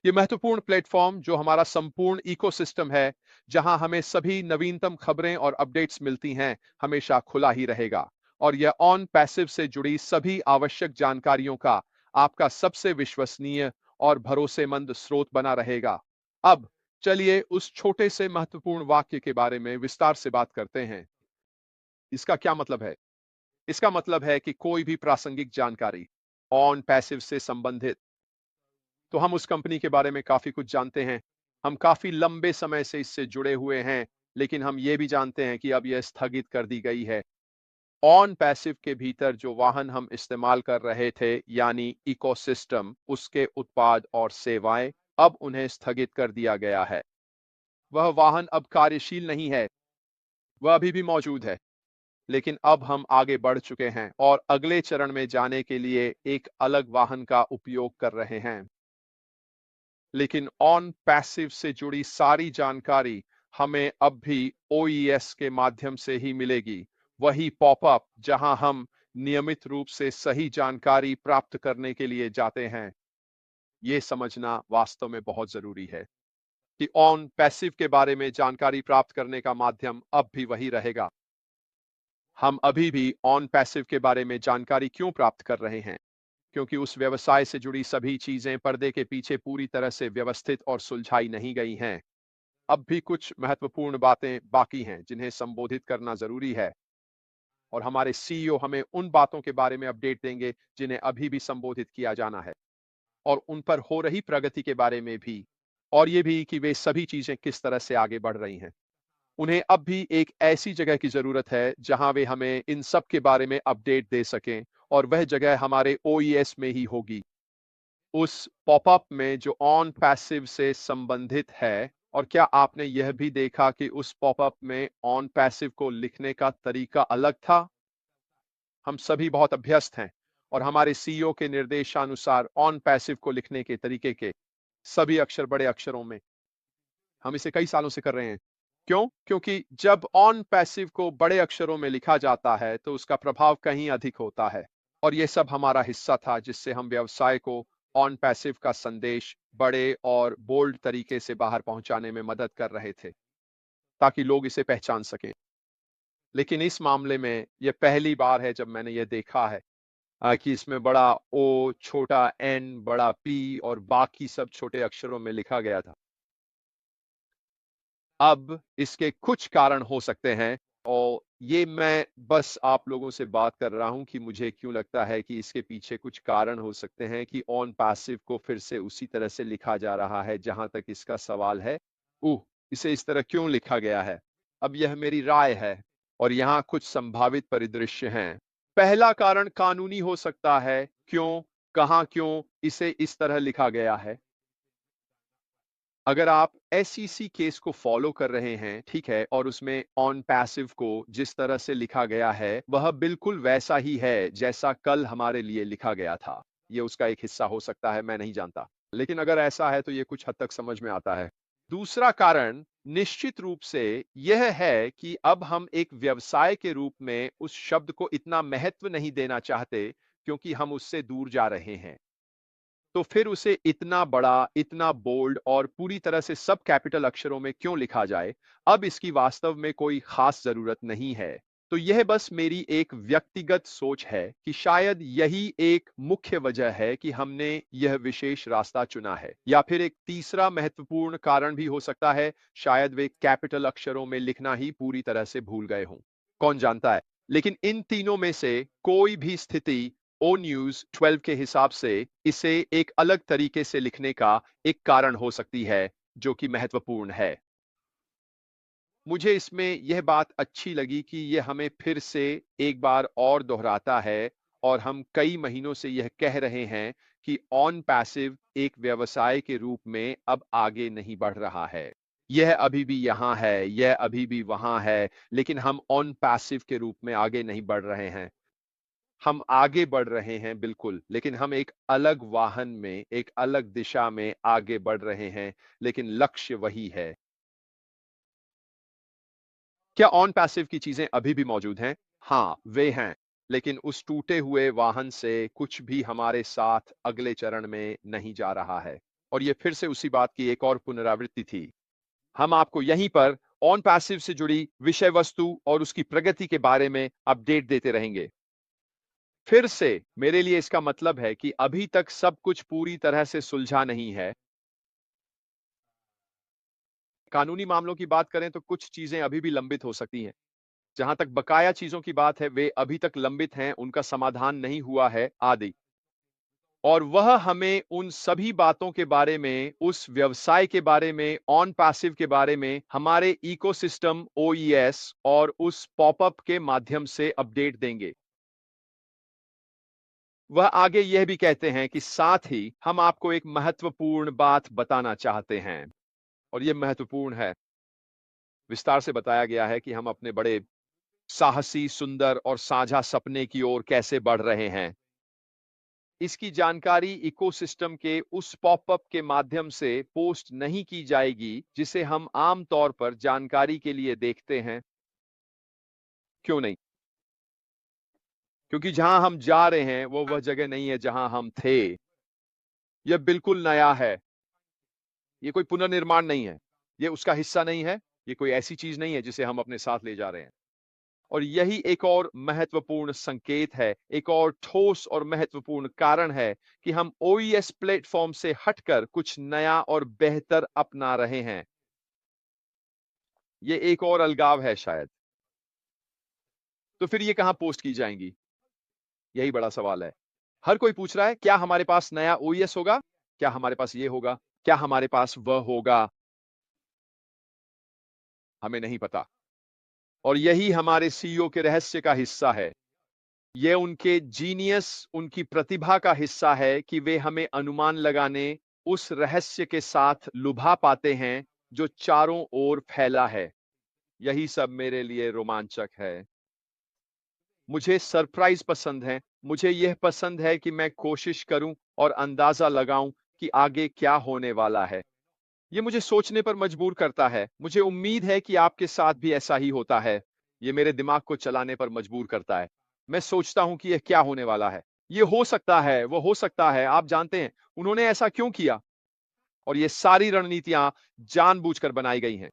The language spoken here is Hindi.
ये महत्वपूर्ण प्लेटफॉर्म जो हमारा संपूर्ण इकोसिस्टम है, जहां हमें सभी नवीनतम खबरें और अपडेट्स मिलती हैं, हमेशा खुला ही रहेगा। और यह ऑन पैसिव से जुड़ी सभी आवश्यक जानकारियों का आपका सबसे विश्वसनीय और भरोसेमंद स्रोत बना रहेगा। अब चलिए उस छोटे से महत्वपूर्ण वाक्य के बारे में विस्तार से बात करते हैं। इसका क्या मतलब है? इसका मतलब है कि कोई भी प्रासंगिक जानकारी ऑन पैसिव से संबंधित, तो हम उस कंपनी के बारे में काफ़ी कुछ जानते हैं। हम काफ़ी लंबे समय से इससे जुड़े हुए हैं, लेकिन हम ये भी जानते हैं कि अब यह स्थगित कर दी गई है। ऑन पैसिव के भीतर जो वाहन हम इस्तेमाल कर रहे थे, यानी इकोसिस्टम, उसके उत्पाद और सेवाएं, अब उन्हें स्थगित कर दिया गया है। वह वाहन अब कार्यशील नहीं है, वह अभी भी मौजूद है, लेकिन अब हम आगे बढ़ चुके हैं और अगले चरण में जाने के लिए एक अलग वाहन का उपयोग कर रहे हैं। लेकिन ऑन पैसिव से जुड़ी सारी जानकारी हमें अब भी ओईएस के माध्यम से ही मिलेगी। वही पॉपअप जहां हम नियमित रूप से सही जानकारी प्राप्त करने के लिए जाते हैं। ये समझना वास्तव में बहुत जरूरी है कि ऑन पैसिव के बारे में जानकारी प्राप्त करने का माध्यम अब भी वही रहेगा। हम अभी भी ऑन पैसिव के बारे में जानकारी क्यों प्राप्त कर रहे हैं? क्योंकि उस व्यवसाय से जुड़ी सभी चीजें पर्दे के पीछे पूरी तरह से व्यवस्थित और सुलझाई नहीं गई हैं। अब भी कुछ महत्वपूर्ण बातें बाकी हैं जिन्हें संबोधित करना जरूरी है, और हमारे सीईओ हमें उन बातों के बारे में अपडेट देंगे जिन्हें अभी भी संबोधित किया जाना है, और उन पर हो रही प्रगति के बारे में भी, और ये भी कि वे सभी चीजें किस तरह से आगे बढ़ रही हैं। उन्हें अब भी एक ऐसी जगह की जरूरत है जहां वे हमें इन सब के बारे में अपडेट दे सकें, और वह जगह हमारे ओईएस में ही होगी। उस पॉपअप में जो ऑन पैसिव से संबंधित है। और क्या आपने यह भी देखा कि उस पॉपअप में ऑन पैसिव को लिखने का तरीका अलग था? हम सभी बहुत अभ्यस्त हैं, और हमारे सीईओ के निर्देशानुसार ऑन पैसिव को लिखने के तरीके के सभी अक्षर बड़े अक्षरों में। हम इसे कई सालों से कर रहे हैं। क्यों? क्योंकि जब ऑन पैसिव को बड़े अक्षरों में लिखा जाता है तो उसका प्रभाव कहीं अधिक होता है। और यह सब हमारा हिस्सा था जिससे हम व्यवसाय को ऑन पैसिव का संदेश बड़े और बोल्ड तरीके से बाहर पहुंचाने में मदद कर रहे थे, ताकि लोग इसे पहचान सकें। लेकिन इस मामले में यह पहली बार है जब मैंने यह देखा है कि इसमें बड़ा ओ, छोटा एन, बड़ा पी और बाकी सब छोटे अक्षरों में लिखा गया था। अब इसके कुछ कारण हो सकते हैं, और ये मैं बस आप लोगों से बात कर रहा हूं कि मुझे क्यों लगता है कि इसके पीछे कुछ कारण हो सकते हैं कि ऑन पैसिव को फिर से उसी तरह से लिखा जा रहा है। जहां तक इसका सवाल है, इसे इस तरह क्यों लिखा गया है? अब यह मेरी राय है, और यहाँ कुछ संभावित परिदृश्य हैं। पहला कारण कानूनी हो सकता है। क्यों, कहां, क्यों इसे इस तरह लिखा गया है? अगर आप एसईसी केस को फॉलो कर रहे हैं, ठीक है, और उसमें ऑन पैसिव को जिस तरह से लिखा गया है वह बिल्कुल वैसा ही है जैसा कल हमारे लिए लिखा गया था। ये उसका एक हिस्सा हो सकता है, मैं नहीं जानता, लेकिन अगर ऐसा है तो ये कुछ हद तक समझ में आता है। दूसरा कारण निश्चित रूप से यह है कि अब हम एक व्यवसाय के रूप में उस शब्द को इतना महत्व नहीं देना चाहते, क्योंकि हम उससे दूर जा रहे हैं। तो फिर उसे इतना बड़ा, इतना बोल्ड और पूरी तरह से सब कैपिटल अक्षरों में क्यों लिखा जाए? अब इसकी वास्तव में कोई खास जरूरत नहीं है। तो यह बस मेरी एक व्यक्तिगत सोच है कि शायद यही एक मुख्य वजह है कि हमने यह विशेष रास्ता चुना है। या फिर एक तीसरा महत्वपूर्ण कारण भी हो सकता है, शायद वे कैपिटल अक्षरों में लिखना ही पूरी तरह से भूल गए हों। कौन जानता है? लेकिन इन तीनों में से कोई भी स्थिति ओ न्यूज 12 के हिसाब से इसे एक अलग तरीके से लिखने का एक कारण हो सकती है, जो कि महत्वपूर्ण है। मुझे इसमें यह बात अच्छी लगी कि यह हमें फिर से एक बार और दोहराता है, और हम कई महीनों से यह कह रहे हैं कि ऑन पैसिव एक व्यवसाय के रूप में अब आगे नहीं बढ़ रहा है। यह अभी भी यहां है, यह अभी भी वहां है, लेकिन हम ऑन पैसिव के रूप में आगे नहीं बढ़ रहे हैं। हम आगे बढ़ रहे हैं बिल्कुल, लेकिन हम एक अलग वाहन में, एक अलग दिशा में आगे बढ़ रहे हैं, लेकिन लक्ष्य वही है। क्या ऑन पैसिव की चीजें अभी भी मौजूद हैं? हाँ, वे हैं, लेकिन उस टूटे हुए वाहन से कुछ भी हमारे साथ अगले चरण में नहीं जा रहा है। और ये फिर से उसी बात की एक और पुनरावृत्ति थी। हम आपको यहीं पर ऑन पैसिव से जुड़ी विषय वस्तु और उसकी प्रगति के बारे में अपडेट देते रहेंगे। फिर से मेरे लिए इसका मतलब है कि अभी तक सब कुछ पूरी तरह से सुलझा नहीं है। कानूनी मामलों की बात करें तो कुछ चीजें अभी भी लंबित हो सकती हैं। जहां तक बकाया चीजों की बात है, वे अभी तक लंबित हैं, उनका समाधान नहीं हुआ है आदि। और वह हमें उन सभी बातों के बारे में, उस व्यवसाय के बारे में, ऑन पैसिव के बारे में, हमारे इकोसिस्टम ओईएस और उस पॉपअप के माध्यम से अपडेट देंगे। वह आगे यह भी कहते हैं कि साथ ही हम आपको एक महत्वपूर्ण बात बताना चाहते हैं, और यह महत्वपूर्ण है। विस्तार से बताया गया है कि हम अपने बड़े साहसी, सुंदर और साझा सपने की ओर कैसे बढ़ रहे हैं। इसकी जानकारी इकोसिस्टम के उस पॉपअप के माध्यम से पोस्ट नहीं की जाएगी जिसे हम आम तौर पर जानकारी के लिए देखते हैं। क्यों नहीं? क्योंकि जहां हम जा रहे हैं वो वह जगह नहीं है जहां हम थे। यह बिल्कुल नया है। ये कोई पुनर्निर्माण नहीं है। ये उसका हिस्सा नहीं है। ये कोई ऐसी चीज नहीं है जिसे हम अपने साथ ले जा रहे हैं। और यही एक और महत्वपूर्ण संकेत है, एक और ठोस और महत्वपूर्ण कारण है कि हम ओईएस प्लेटफॉर्म से हटकर कुछ नया और बेहतर अपना रहे हैं। ये एक और अलगाव है शायद। तो फिर ये कहां पोस्ट की जाएंगी? यही बड़ा सवाल है। हर कोई पूछ रहा है, क्या हमारे पास नया ओईएस होगा? क्या हमारे पास ये होगा? क्या हमारे पास वह होगा? हमें नहीं पता। और यही हमारे सीईओ के रहस्य का हिस्सा है। ये उनके जीनियस, उनकी प्रतिभा का हिस्सा है कि वे हमें अनुमान लगाने, उस रहस्य के साथ लुभा पाते हैं जो चारों ओर फैला है। यही सब मेरे लिए रोमांचक है। मुझे सरप्राइज पसंद है। मुझे यह पसंद है कि मैं कोशिश करूं और अंदाजा लगाऊं कि आगे क्या होने वाला है। ये मुझे सोचने पर मजबूर करता है। मुझे उम्मीद है कि आपके साथ भी ऐसा ही होता है। ये मेरे दिमाग को चलाने पर मजबूर करता है। मैं सोचता हूं कि यह क्या होने वाला है। ये हो सकता है, वो हो सकता है। आप जानते हैं, उन्होंने ऐसा क्यों किया? और ये सारी रणनीतियां जानबूझकर बनाई गई हैं।